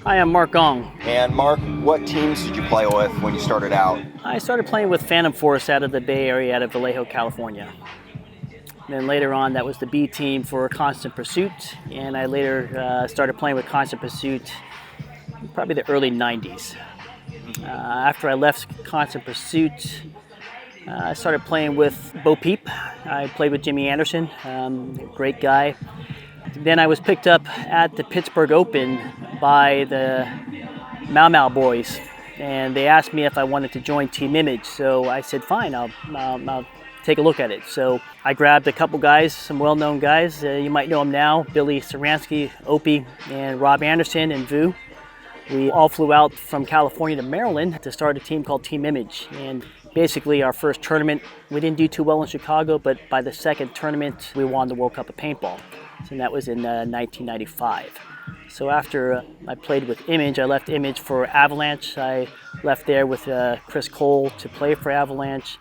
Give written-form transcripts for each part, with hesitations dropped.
Hi, I'm Mark Gong. And Mark, what teams did you play with when you started out? I started playing with Phantom Force out of the Bay Area, out of Vallejo, California. And then later on, that was the B team for Constant Pursuit, and I later started playing with Constant Pursuit probably the early 90s. After I left Constant Pursuit, I started playing with Bo Peep. I played with Jimmy Anderson, great guy. Then I was picked up at the Pittsburgh Open by the Mau boys, and they asked me if I wanted to join Team Image. So I said, fine, I'll take a look at it. So I grabbed a couple guys, some well-known guys. You might know them now, Billy Ceranski, Opie, and Rob Anderson and Vu. We all flew out from California to Maryland to start a team called Team Image. And basically our first tournament, we didn't do too well in Chicago, but by the second tournament, we won the World Cup of Paintball. And that was in 1995. So after I played with Image, I left Image for Avalanche. I left there with Chris Cole to play for Avalanche.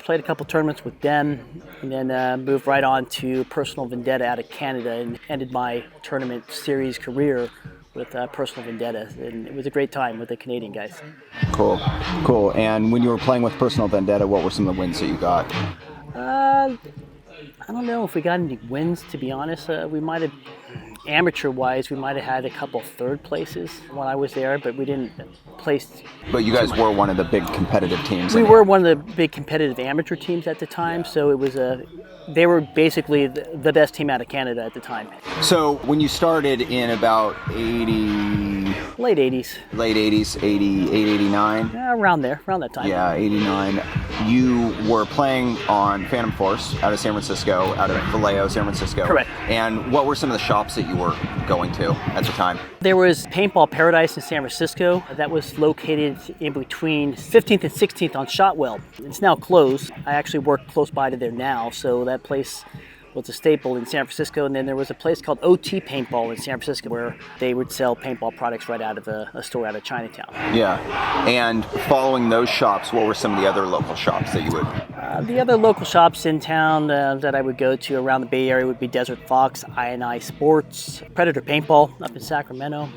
Played a couple tournaments with them, and then moved right on to Personal Vendetta out of Canada and ended my tournament series career with Personal Vendetta. And it was a great time with the Canadian guys. Cool, cool. And when you were playing with Personal Vendetta, what were some of the wins that you got? I don't know if we got any wins, to be honest. We might have, amateur-wise, we might have had a couple third places when I was there, but we didn't place. But you guys were one of the big competitive teams. We were one of the big competitive amateur teams at the time, so it was they were basically the best team out of Canada at the time. So when you started in about 80... Late 80s. Late 80s, 88, 89? Around there, around that time. Yeah, 89. You were playing on Phantom Force out of San Francisco, out of Vallejo, San Francisco. Correct. And what were some of the shops that you were going to at the time? There was Paintball Paradise in San Francisco. That was located in between 15th and 16th on Shotwell. It's now closed. I actually work close by to there now, so that place was a staple in San Francisco. And then there was a place called OT Paintball in San Francisco where they would sell paintball products right out of a store out of Chinatown. Yeah. And following those shops, what were some of the other local shops that you would? The other local shops in town that I would go to around the Bay Area would be Desert Fox, I&I Sports, Predator Paintball up in Sacramento.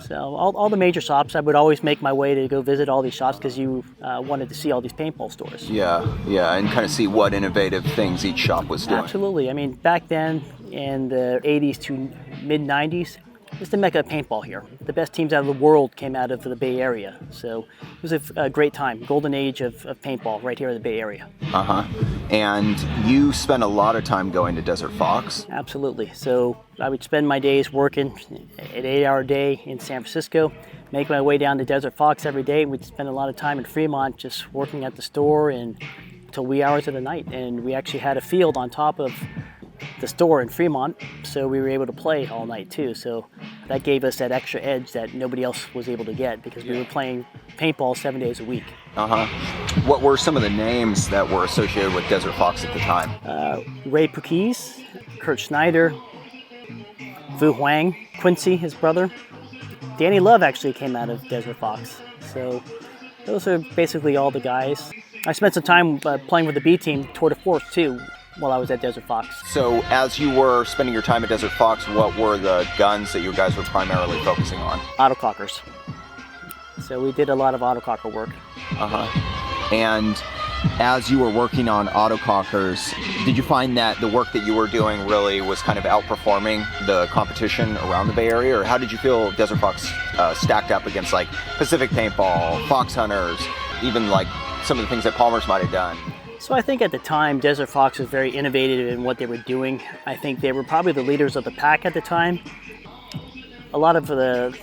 So all the major shops, I would always make my way to go visit all these shops because you wanted to see all these paintball stores. Yeah, and kind of see what innovative things each shop was doing. Absolutely. I mean, back then in the 80s to mid-90s, it was the mecca of paintball here. The best teams out of the world came out of the Bay Area. So it was a great time, golden age of paintball right here in the Bay Area. And you spent a lot of time going to Desert Fox. Absolutely. So I would spend my days working an 8-hour day in San Francisco, make my way down to Desert Fox every day. We'd spend a lot of time in Fremont just working at the store until wee hours of the night. And we actually had a field on top of the store in Fremont, so we were able to play all night too. So that gave us that extra edge that nobody else was able to get because we were playing paintball 7 days a week. What were some of the names that were associated with Desert Fox at the time? Ray Pukis, Kurt Schneider, Vu Huang, Quincy, his brother. Danny Love actually came out of Desert Fox. So those are basically all the guys. I spent some time playing with the B team, Tour de Force too, while I was at Desert Fox. So as you were spending your time at Desert Fox, what were the guns that you guys were primarily focusing on? Autocockers. So we did a lot of autococker work. And as you were working on autocockers, did you find that the work that you were doing really was kind of outperforming the competition around the Bay Area? Or how did you feel Desert Fox stacked up against like Pacific Paintball, Fox Hunters, even like some of the things that Palmer's might have done? So I think at the time, Desert Fox was very innovative in what they were doing. I think they were probably the leaders of the pack at the time. A lot of the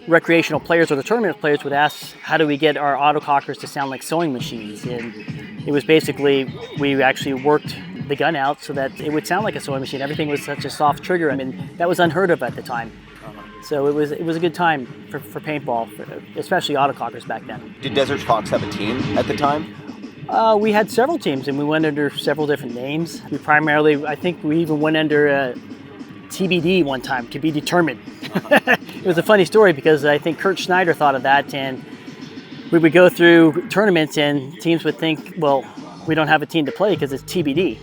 recreational players or the tournament players would ask, how do we get our autocockers to sound like sewing machines? And it was basically, we actually worked the gun out so that it would sound like a sewing machine. Everything was such a soft trigger. I mean, that was unheard of at the time. So it was a good time for paintball, especially autocockers back then. Did Desert Fox have a team at the time? We had several teams, and we went under several different names. We primarily, I think we even went under TBD one time, to be determined. It was a funny story because I think Kurt Schneider thought of that, and we would go through tournaments and teams would think, well, we don't have a team to play because it's TBD.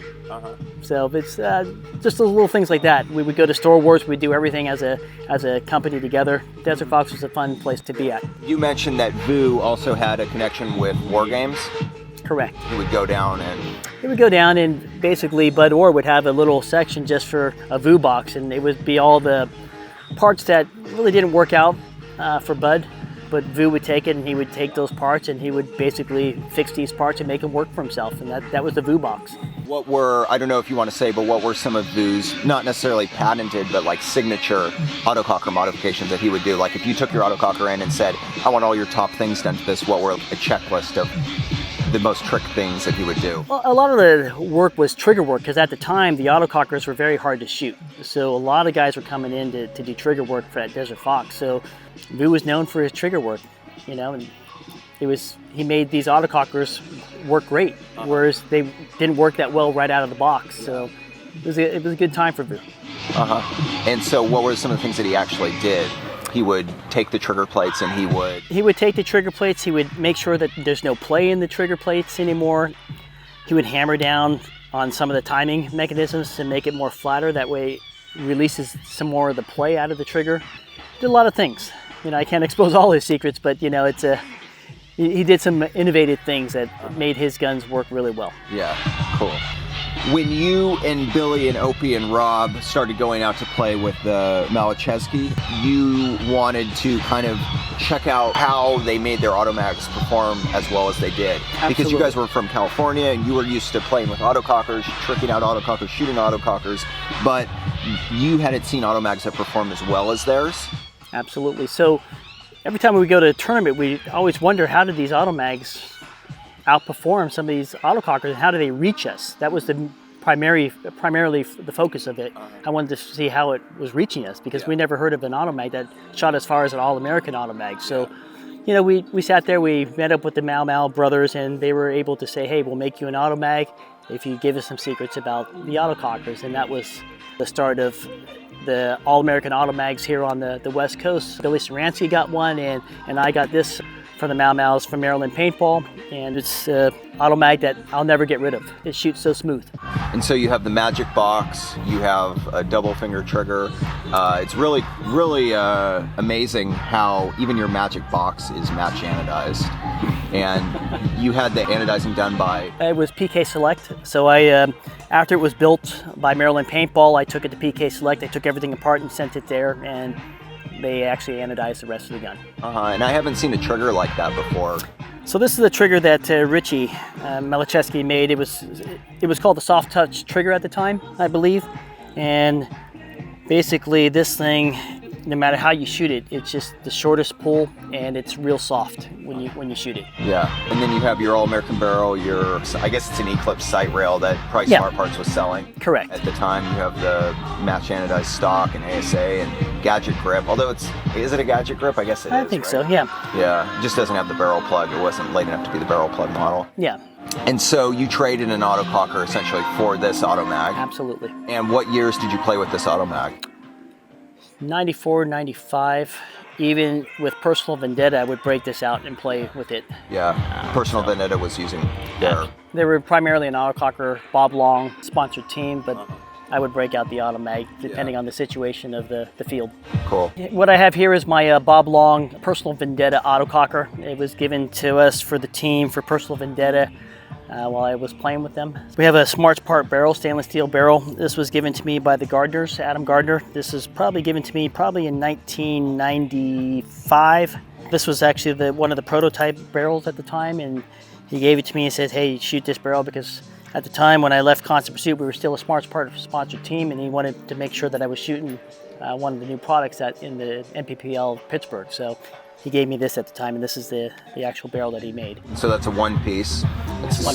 So it's just those little things like that. We would go to Store Wars. We'd do everything as a company together. Desert Fox was a fun place to be at. You mentioned that Vu also had a connection with War Games. Correct. He would go down and... It would go down, and basically Bud Orr would have a little section just for a Vu box, and it would be all the parts that really didn't work out for Bud. But Vu would take it, and he would take those parts, and he would basically fix these parts and make them work for himself, and that was the Vu box. What were, I don't know if you want to say, but what were some of Vu's, not necessarily patented, but like signature autococker modifications that he would do? Like if you took your autococker in and said, I want all your top things done to this, what were a checklist of the most trick things that he would do? Well, a lot of the work was trigger work, because at the time the autocockers were very hard to shoot. So a lot of guys were coming in to do trigger work for that Desert Fox. So Vu was known for his trigger work, you know, and he made these autocockers work great, whereas they didn't work that well right out of the box. So it was a good time for Vu. And so what were some of the things that he actually did? He would take the trigger plates and he would take the trigger plates. He would make sure that there's no play in the trigger plates anymore. He would hammer down on some of the timing mechanisms to make it more flatter. That way it releases some more of the play out of the trigger. Did a lot of things. You know, I can't expose all his secrets, but you know, he did some innovative things that made his guns work really well. Yeah, cool. When you and Billy and Opie and Rob started going out to play with the Maliszewski, you wanted to kind of check out how they made their Automags perform as well as they did. Absolutely. Because you guys were from California and you were used to playing with autocockers, tricking out autocockers, shooting autocockers, but you hadn't seen Automags that perform as well as theirs. Absolutely. So every time we go to a tournament, we always wonder, how did these Automags outperform some of these autocockers, and how do they reach us? That was the primarily the focus of it. I wanted to see how it was reaching us, because we never heard of an Automag that shot as far as an All-American Automag. So, you know, we sat there, we met up with the Mal brothers, and they were able to say, hey, we'll make you an Automag if you give us some secrets about the autocockers. And that was the start of the All-American Automags here on the West Coast. Billy Ceranski got one, and I got this from the Mals from Maryland Paintball, and it's an Automag that I'll never get rid of. It shoots so smooth. And so you have the Magic Box, you have a double finger trigger. It's really, really amazing how even your Magic Box is match anodized. And you had the anodizing done by? It was PK Select. So I, after it was built by Maryland Paintball, I took it to PK Select. I took everything apart and sent it there, and they actually anodized the rest of the gun. And I haven't seen a trigger like that before. So this is the trigger that Richie Maliszewski made. It was called the Soft Touch trigger at the time, I believe. And basically this thing, no matter how you shoot it, it's just the shortest pull, and it's real soft when you shoot it. Yeah, and then you have your All-American barrel, I guess it's an Eclipse sight rail that probably Smart Parts was selling. Correct. At the time, you have the match anodized stock and ASA and gadget grip. Although is it a gadget grip? I guess it is. I think so, yeah. Yeah, it just doesn't have the barrel plug. It wasn't late enough to be the barrel plug model. Yeah. And so you traded an autococker essentially for this Automag. Absolutely. And what years did you play with this Automag? 94, 95. Even with Personal Vendetta, I would break this out and play with it. Yeah, Personal Vendetta was using their... They were primarily an autococker, Bob Long sponsored team, but I would break out the Automag depending on the situation of the field. Cool. What I have here is my Bob Long Personal Vendetta autococker. It was given to us for the team for Personal Vendetta while I was playing with them. We have a Smarts Part barrel, stainless steel barrel. This was given to me by the Gardners, Adam Gardner. This is probably given to me in 1995. This was actually one of the prototype barrels at the time, and he gave it to me and said, hey, shoot this barrel, because at the time when I left Constant Pursuit, we were still a Smarts Part sponsored team, and he wanted to make sure that I was shooting one of the new products in the NPPL Pittsburgh. So he gave me this at the time, and this is the actual barrel that he made. So that's a one piece. It's a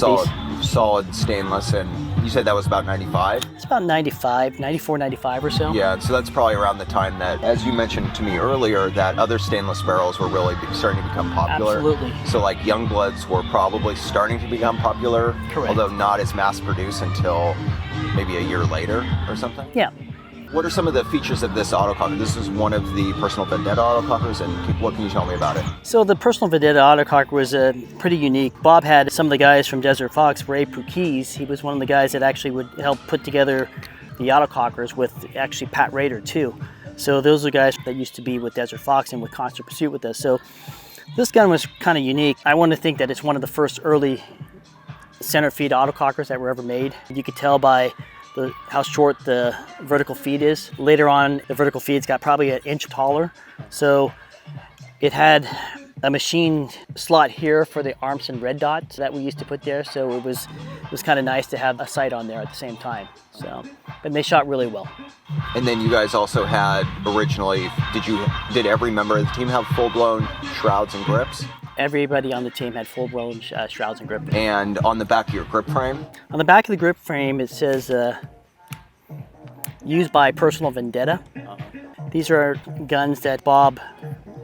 solid stainless, and you said that was about 95? It's about 95, 94, 95 or so. Yeah, so that's probably around the time that, as you mentioned to me earlier, that other stainless barrels were really starting to become popular. Absolutely. So like Youngbloods were probably starting to become popular, correct, although not as mass produced until maybe a year later or something? Yeah. What are some of the features of this autococker? This is one of the personal Vendetta autocockers, and what can you tell me about it? So the personal Vendetta autococker was pretty unique. Bob had some of the guys from Desert Fox, Ray Pukis. He was one of the guys that actually would help put together the autocockers with actually Pat Rader too. So those are guys that used to be with Desert Fox and with Constant Pursuit with us. So this gun was kind of unique. I want to think that it's one of the first early center feed autocockers that were ever made. You could tell by how short the vertical feed is. Later on, the vertical feeds got probably an inch taller. So it had a machine slot here for the Armson red dot that we used to put there. So it was kind of nice to have a sight on there at the same time. So, but they shot really well. And then you guys also had originally, did every member of the team have full-blown shrouds and grips? Everybody on the team had full-blown shrouds and grip. And on the back of your grip frame? On the back of the grip frame, it says used by Personal Vendetta. These are guns that Bob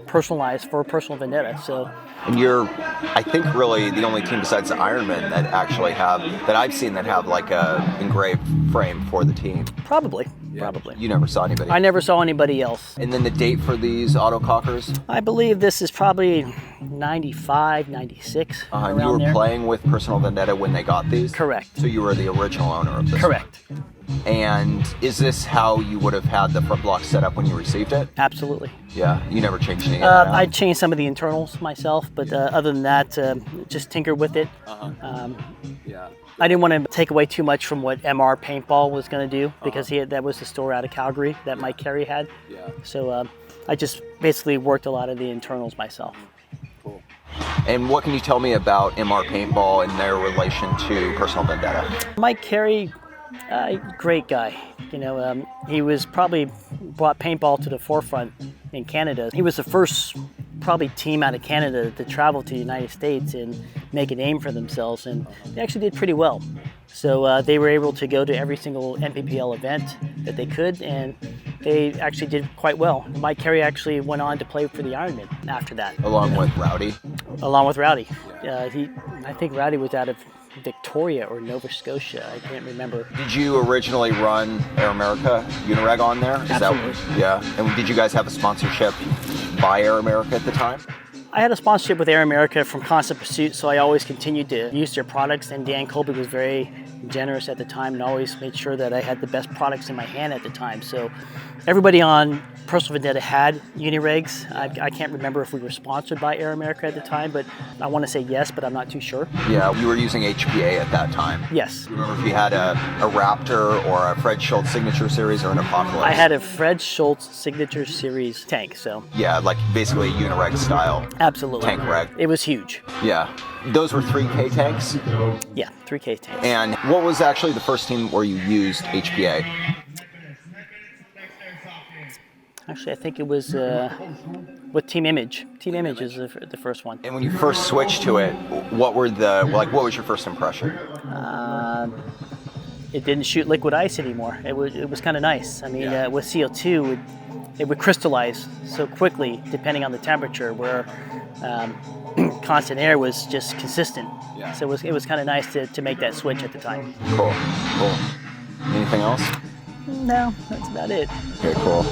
personalized for Personal Vendetta. So, and you're, I think, really the only team besides the Ironmen that actually have, that I've seen that have like a engraved frame for the team. Probably. Yeah. Probably. You never saw anybody? I never saw anybody else. And then the date for these autocockers? I believe this is probably 95, 96. And you were playing with Personal Vendetta when they got these? Correct. So you were the original owner of this? Correct. And is this how you would have had the front block set up when you received it? Absolutely. Yeah, you never changed any of that? I changed some of the internals myself, but other than that, just tinkered with it. Yeah. I didn't want to take away too much from what MR Paintball was going to do because that was the store out of Calgary that Mike Carey had. Yeah. So I just basically worked a lot of the internals myself. Cool. And what can you tell me about MR Paintball and their relation to Personal Vendetta? Mike Carey, great guy. You know, he was probably brought paintball to the forefront in Canada. He was the first probably team out of Canada to travel to the United States and make a name for themselves, and they actually did pretty well. So they were able to go to every single NPPL event that they could, and they actually did quite well. Mike Carey actually went on to play for the Ironmen after that. Along with Rowdy? Along with Rowdy. I think Rowdy was out of Victoria or Nova Scotia. I can't remember. Did you originally run Air America Unireg on there? Absolutely. Yeah. And did you guys have a sponsorship by Air America at the time? I had a sponsorship with Air America from Constant Pursuit, so I always continued to use their products, and Dan Colby was very generous at the time and always made sure that I had the best products in my hand at the time. So everybody on Personal Vendetta had Uniregs. I can't remember if we were sponsored by Air America at the time, but I want to say yes, but I'm not too sure. Yeah, you were using HPA at that time. Yes. Do you remember if you had a Raptor or a Fred Schultz Signature Series or an Apocalypse? I had a Fred Schultz Signature Series tank, so. Yeah, like basically a Unireg style. Absolutely. Tank reg. It was huge. Yeah. Those were 3K tanks? Yeah, 3K tanks. And what was actually the first team where you used HPA? Actually, I think it was with C.Mid. C.Mid is the first one. And when you first switched to it, what was your first impression? It didn't shoot liquid ice anymore. It was kind of nice. I mean, with CO2, it would crystallize so quickly depending on the temperature, where constant air was just consistent. Yeah. So it was kind of nice to make that switch at the time. Cool. Anything else? No, that's about it. Okay, cool.